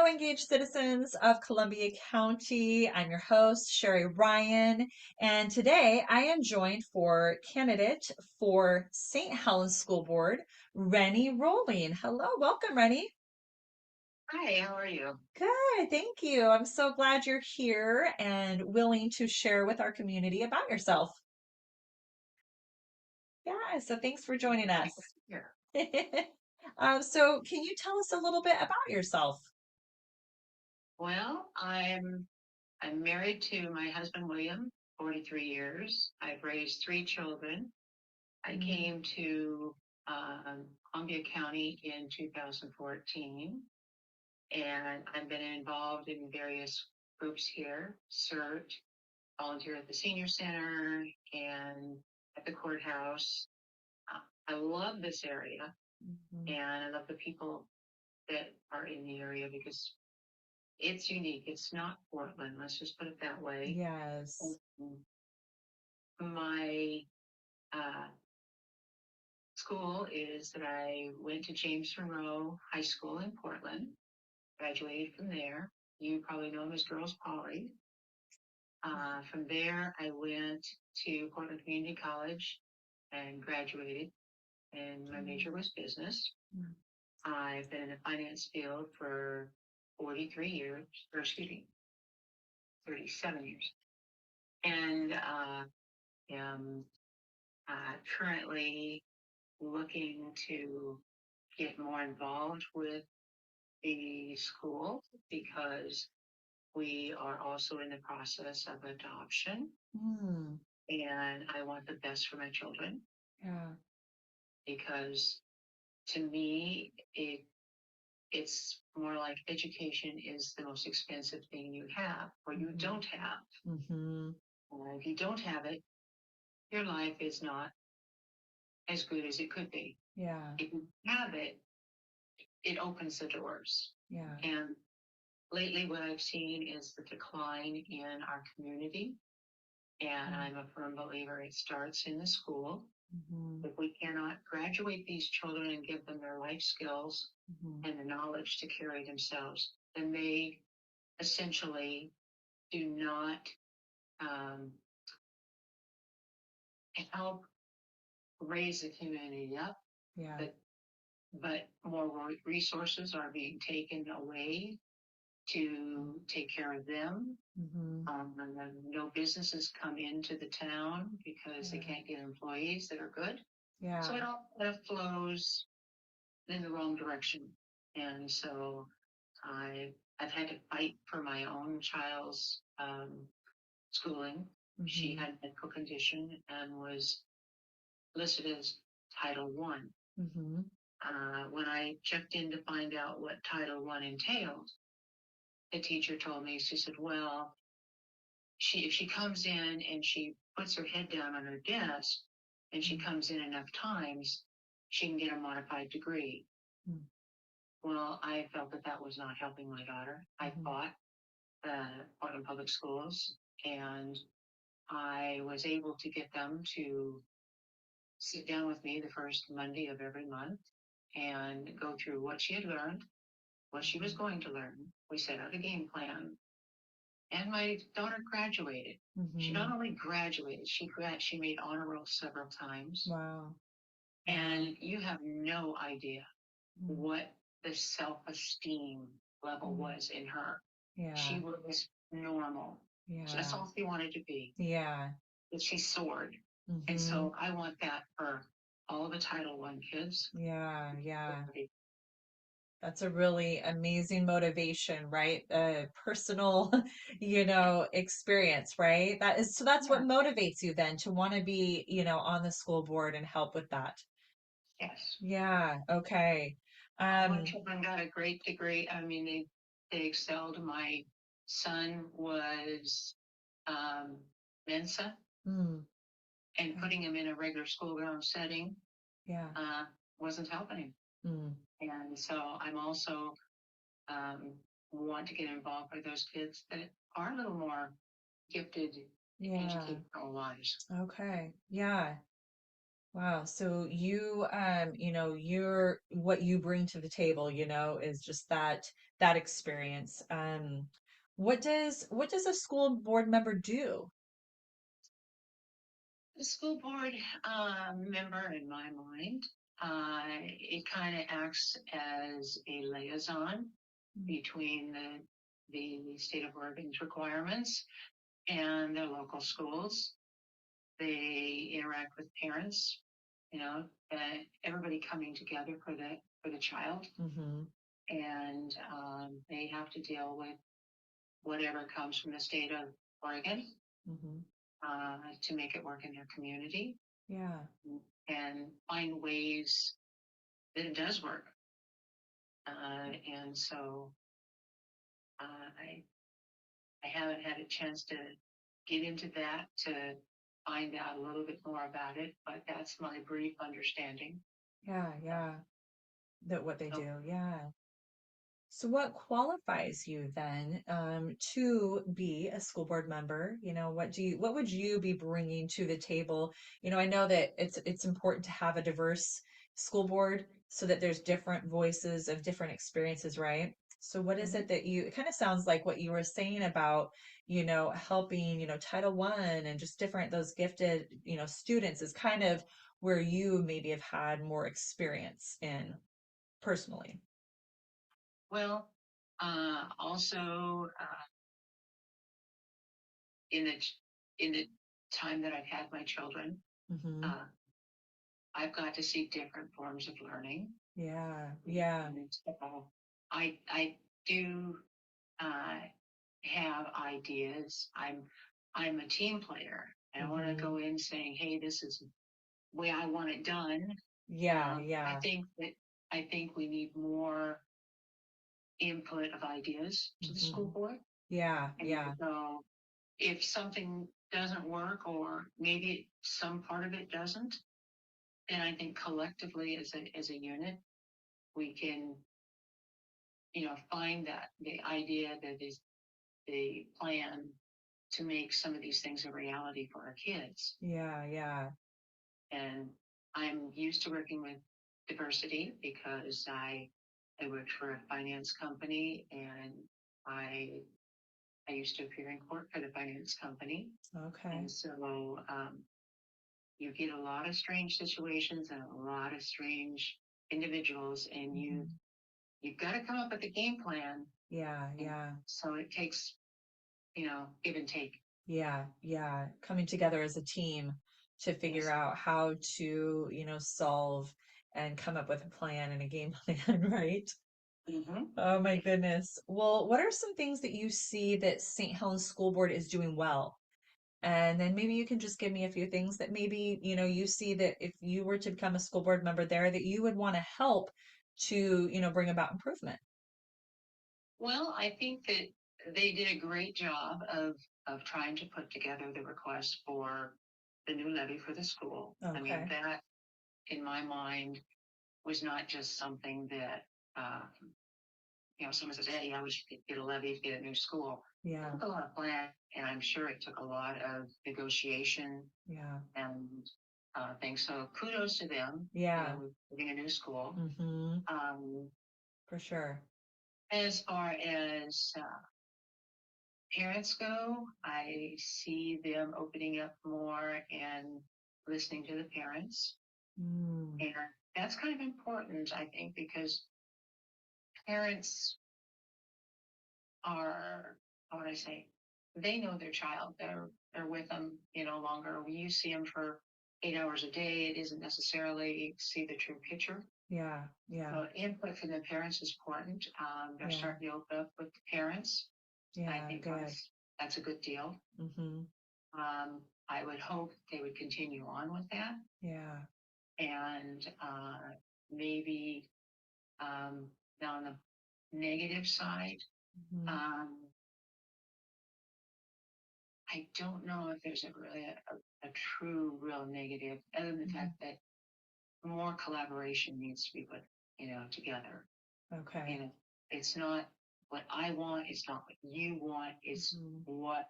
engaged citizens of Columbia County. I'm your host, Sherry Ryan, and today I am joined for candidate for St. Helens School Board, Reni Rowling. Hello, welcome, Reni. Hi, how are you? Good, thank you. I'm so glad you're here and willing to share with our community about yourself. Yeah, so thanks for joining Happy us. to be here. So, can you tell us a little bit about yourself? Well, I'm married to my husband William, 43 years. I've raised three children. I Mm, came to Columbia County in 2014, and I've been involved in various groups here, CERT, volunteer at the senior center, and at the courthouse. I love this area, mhm. and I love the people that are in the area because it's unique. It's not Portland. Let's just put it that way. Yes. Um, My uh, school is that I went to James Monroe High School in Portland, graduated from there. You probably know him as Girls Poly. From there, I went to Portland Community College and graduated, and my major was business. Mm, I've been in the finance field for 43 years, or excuse me, 37 years. And am currently looking to get more involved with the school because we are also in the process of adoption, mm, and I want the best for my children yeah. because to me it's more like education is the most expensive thing you have or you Hmm. don't have. Hmm. If you don't have it, your life is not as good as it could be. Yeah. If you have it, it opens the doors. Yeah. And lately, what I've seen is the decline in our community. And Mm, I'm a firm believer it starts in the school. mhm, If we cannot graduate these children and give them their life skills mhm. and the knowledge to carry themselves, then they essentially do not um, help raise the community up, Yeah. but more resources are being taken away to take care of them. Hmm. And then no businesses come into the town because they Yeah. can't get employees that are good. So Yeah. it all kind of flows in the wrong direction. And so I've had to fight for my own child's schooling. She Hmm. had a medical condition and was listed as Title One. Hmm. When I checked in to find out what Title One entailed, the teacher told me, she said, well, if she comes in and she puts her head down on her desk and she comes in enough times, she can get a modified degree. Well, I felt that that was not helping my daughter. I Hmm. fought the Portland Public Schools, and I was able to get them to sit down with me the first Monday of every month and go through what she had learned, what she was going to learn. We set out a game plan, and my daughter graduated. She not Hmm. only graduated, she made honor roll several times. Wow. Wow. And you have no idea Mm, what the self-esteem level mm. was in her. Yeah. She was normal. That's Yeah. all she wanted to be. Yeah. But she soared. And Hmm. so I want that for all the Title One kids. Yeah. Yeah. That's a really amazing motivation, right? A personal, experience, right? That is, so that's what Yeah. motivates you then to want to be, on the school board and help with that. Yes. Yeah, okay. All my Um, children got a great degree. I mean, they excelled. My son was um, Mensa, mm, and okay. putting him in a regular school ground setting Yeah. uh, wasn't helping him. Mm, And so I'm also um, want to get involved with those kids that are a little more gifted yeah. educational wise. Okay. Yeah. Wow. So you're what you bring to the table, is just that experience. What does a school board member do? The school board member, in my mind, it kind of acts as a liaison between the state of Oregon's requirements and their local schools. They interact with parents, everybody coming together for the child, Mm-hmm. and they have to deal with whatever comes from the state of Oregon Mm-hmm. to make it work in their community Yeah. and find ways that it does work. And so I I haven't had a chance to get into that to find out a little bit more about it, but that's my brief understanding. Yeah. Yeah. That what they So, do. Yeah. So, what qualifies you then to be a school board member? What would you be bringing to the table? I know that it's important to have a diverse school board so that there's different voices of different experiences, right? So, what is mhm. it that it kind of sounds like what you were saying about, helping, Title One and just different those gifted, students is kind of where you maybe have had more experience in personally. Well, also in the time that I've had my children, Mm-hmm. uh, I've got to see different forms of learning. Yeah, yeah. And I do uh, have ideas. I'm a team player. I don't want to Hmm. go in saying, "Hey, this is the way I want it done." Yeah, I yeah. think that I think we need more input of ideas to the school Hmm. board. Yeah, And yeah. so if something doesn't work or maybe some part of it doesn't, then I think collectively as a unit, we can, find that the idea that is the plan to make some of these things a reality for our kids. Yeah, yeah. And I'm used to working with diversity because I worked for a finance company and I I used to appear in court for the finance company. Okay. And so you get a lot of strange situations and a lot of strange individuals, and Hmm. you've got to come up with a game plan. Yeah, And yeah. so it takes, give and take. Yeah, yeah. Coming together as a team to figure Yes. out how to, solve and come up with a plan and a game plan, right? Hmm. Oh my goodness. Well, what are some things that you see that St. Helens School Board is doing well? And then maybe you can just give me a few things that maybe, you see that if you were to become a school board member there, that you would want to help to, bring about improvement. Well, I think that they did a great job of trying to put together the request for the new levy for the school. I mean, Okay. that in my mind was not just something that uh, someone says, "Hey, yeah, we should get a levy to get a new school." It Yeah. took a lot of plan, and I'm sure it took a lot of negotiation Yeah. and things. So kudos to them, Yeah. with getting a new school. Mm-hmm. Um, For sure. as far as parents go, I see them opening up more and listening to the parents. Mm. And that's kind of important, I think, because parents are, how would I say, they know their child. They're with them, longer. When you see them for 8 hours a day, it isn't necessarily see the true picture. Yeah. Yeah. So input from the parents is important. They're Yeah. starting to open up with the parents. I Yeah. think Good. that's a good deal. Mm-hmm. I would hope they would continue on with that, Yeah. and maybe now on the negative side, Mm-hmm. um, I don't know if there's a true real negative, other than the Mm-hmm. fact that more collaboration needs to be put, together. Okay. You know, it's not what I want, it's not what you want, it's Mm-hmm. what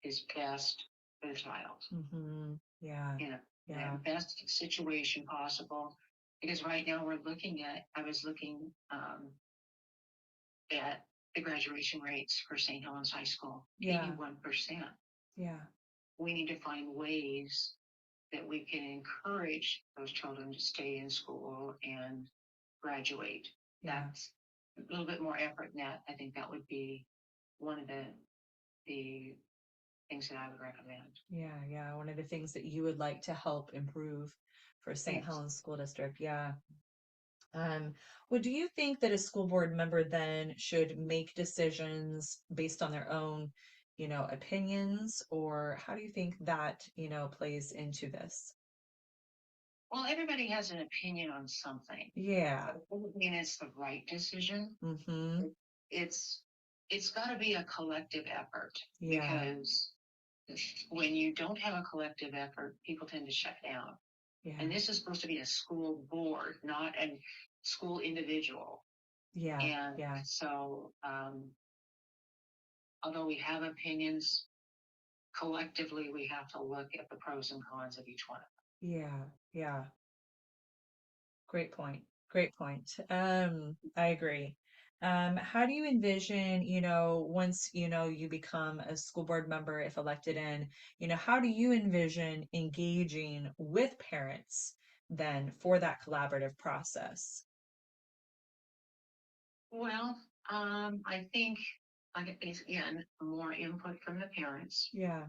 is best for the child. Mm-hmm. Yeah. Yeah. the best situation possible. Because right now I was looking at the graduation rates for St. Helens High School, Yeah. 81%. Yeah. We need to find ways that we can encourage those children to stay in school and graduate. Yeah. That's a little bit more effort than that. I think that would be one of the things that I would recommend. Yeah. Yeah. One of the things that you would like to help improve for St. Yes. Helens School District. Yeah. Um, well, do you think that a school board member then should make decisions based on their own, opinions, or how do you think that, plays into this? Well, everybody has an opinion on something. Yeah. But it doesn't mean it's the right decision. Mm-hmm. It, it's it's got to be a collective effort Yeah. because when you don't have a collective effort, people tend to shut down. Yeah. And this is supposed to be a school board, not a school individual. Yeah. And Yeah. so, although we have opinions, collectively we have to look at the pros and cons of each one. Yeah. Yeah. Great point. Great point. I agree. How do you envision, once, you become a school board member, if elected in, how do you envision engaging with parents then for that collaborative process? Well, I think, like again, more input from the parents. Yeah.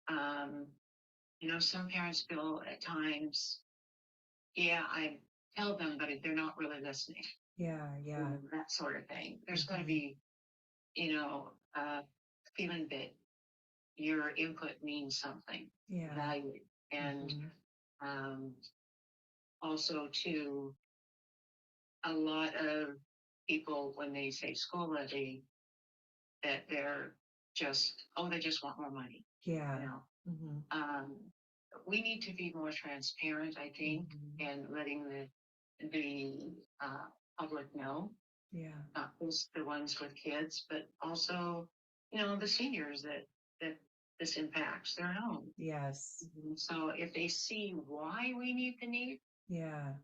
Um, some parents feel at times, yeah, I tell them, but they're not really listening. Yeah. Yeah. That sort of thing. There's got to Hmm. be, feeling that your input means something, Yeah. value, and Hmm. um, also too, a lot of people when they say school levy, that they're just, oh, they just want more money, you Yeah. know. Hmm. Um, we need to be more transparent, I think, Hmm. and letting the public know, Yeah. not just the ones with kids, but also, the seniors that this impacts their home. Yes. So if they see why we need the need Yeah.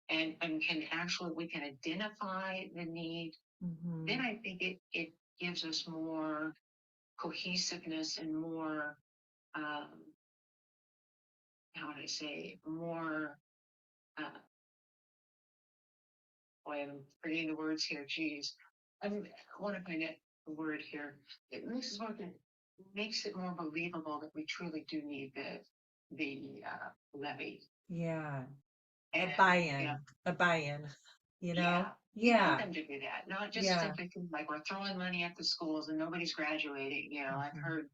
and we can identify the need, then Hmm. I think it gives us more cohesiveness and more, um, how would I say, more, uh, boy, I'm forgetting the words here, geez. I want to find it, the word here. It makes it more believable that we truly do need the levy. Yeah. A And, buy-in. A buy-in, yeah, we want Yeah. them to do that, not just Yeah. simply think like we're throwing money at the schools and nobody's graduating. I've Hmm. heard,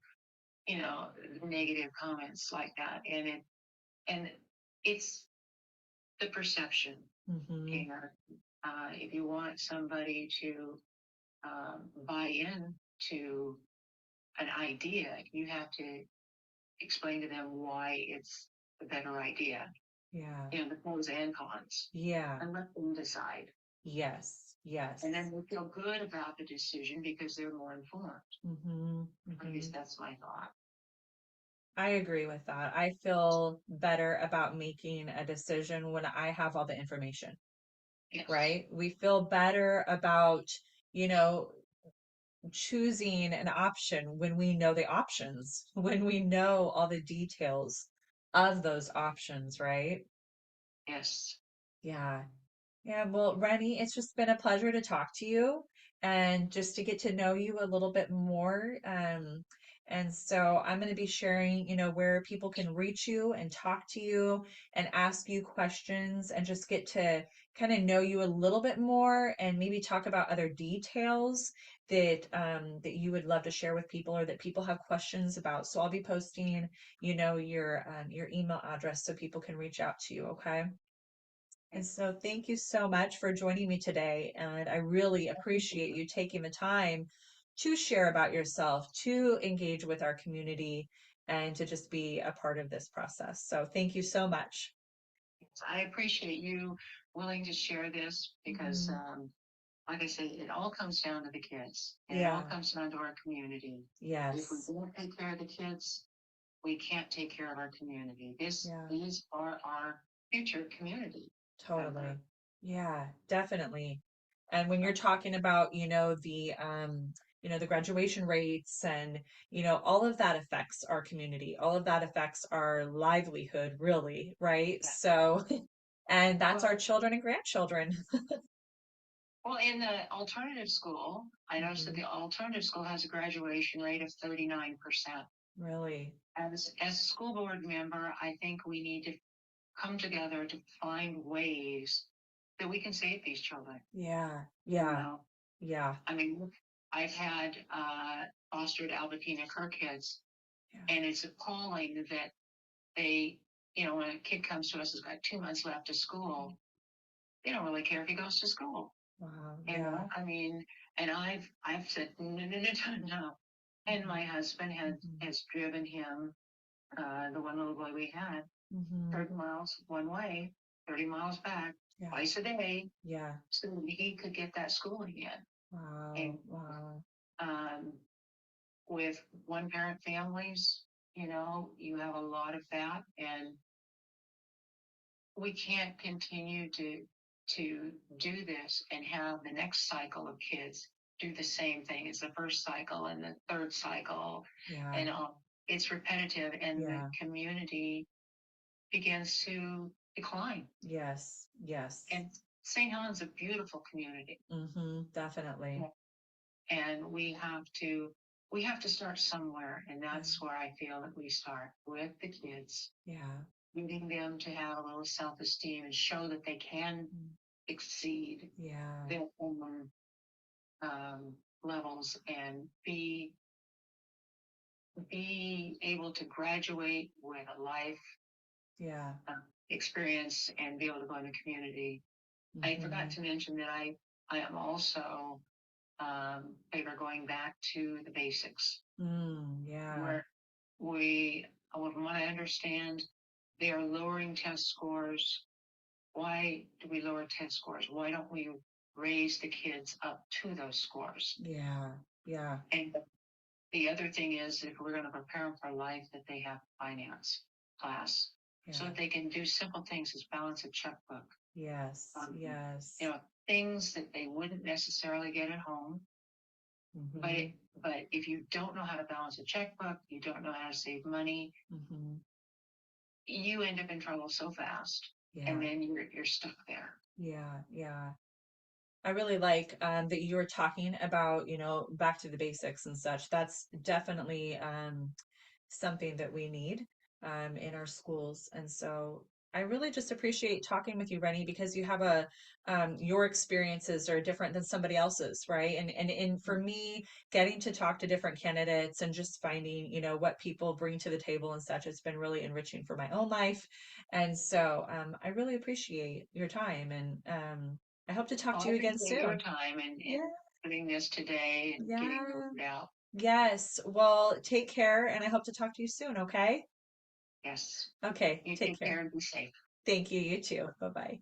you know, negative comments like that. And it's the perception. Hmm. And if you want somebody to buy in to an idea, you have to explain to them why it's a better idea, Yeah. the pros and cons, Yeah. and let them decide. Yes. Yes. And then they feel good about the decision because they're more informed. Hmm. At least Hmm. that's my thought. I agree with that. I feel better about making a decision when I have all the information, Yes, right? We feel better about, you know, choosing an option when we know the options, when we know all the details of those options, right? yes. Yeah. Yeah, well, Rennie, it's just been a pleasure to talk to you and just to get to know you a little bit more. And so I'm going to be sharing, where people can reach you and talk to you and ask you questions and just get to kind of know you a little bit more and maybe talk about other details that you would love to share with people or that people have questions about. So I'll be posting, your email address so people can reach out to you, okay? And so thank you so much for joining me today. And I really appreciate you taking the time to share about yourself, to engage with our community, and to just be a part of this process. So thank you so much. I appreciate you willing to share this because, Mhm. like I say, it all comes down to the kids and it all Yeah, comes down to our community. If we yes. don't take care of the kids, we can't take care of our community. Yeah. These are our future community Totally. members. Yeah, definitely. And when you're So, talking about, the graduation rates and, all of that affects our community. All of that affects our livelihood, really, right? yeah. So, and that's our Well, children and grandchildren. well, in the alternative school, I noticed that Mhm. the alternative school has a graduation rate of 39%. Really. As a school board member, I think we need to come together to find ways that we can save these children. Yeah. You Yeah. know, Yeah. I mean, I've had fostered Albertina Kerr kids, Yeah. and it's appalling that they, when a kid comes to us has got 2 months left of school, they don't really care if he goes to school. Wow. Yeah. I mean, and I've said no, no, no, no, no. And Mhm. my husband Mhm. has driven him, the one little boy we had, Mhm. 30 miles one way, 30 miles back, Yeah. twice a day, Yeah. so that he could get that schooling in. And Wow. Wow. um, with one parent families, you have a lot of that, and we can't continue to do this and have the next cycle of kids do the same thing as the first cycle and the third cycle, Yeah. and it's repetitive, and the Yeah. community begins to decline. Yes. Yes. And St. Helens is a beautiful community. Mm-hmm. Definitely. Yeah. And we have to start somewhere, and Yeah. that's where I feel that we start with the kids, Yeah. getting them to have a little self-esteem and show that they can Mm. exceed Yeah. their former levels, and be able to graduate with a life Yeah. uh, experience and be able to go in the community. I forgot Mm-hmm. to mention that I am also favor going back to the basics, Yeah. where from what I understand, they are lowering test scores. Why do we lower test scores? Why don't we raise the kids up to those scores? Yeah. Yeah. And the other thing is, if we're going to prepare them for life, that they have finance class so Yeah. that they can do simple things as balance a checkbook. Yes. Um, Yes. things that they wouldn't necessarily get at home. But Mm-hmm. but if you don't know how to balance a checkbook, you don't know how to save money, Mm-hmm. you end up in trouble so fast, and Yeah. then you're stuck there. Yeah. Yeah. I really like that you were talking about, back to the basics and such. That's definitely something that we need in our schools. And so I really just appreciate talking with you, Rennie, because you have your experiences are different than somebody else's, right? And for me, getting to talk to different candidates and just finding, what people bring to the table and such, it's been really enriching for my own life. And so I really appreciate your time, and I hope to talk Well, to I you again appreciate your soon. time and Yeah, doing this today and getting your yeah. word out. Yes. Well, take care, and I hope to talk to you soon, okay? Yes, Okay, you take take care care. and be safe. Thank you. You too. Bye bye.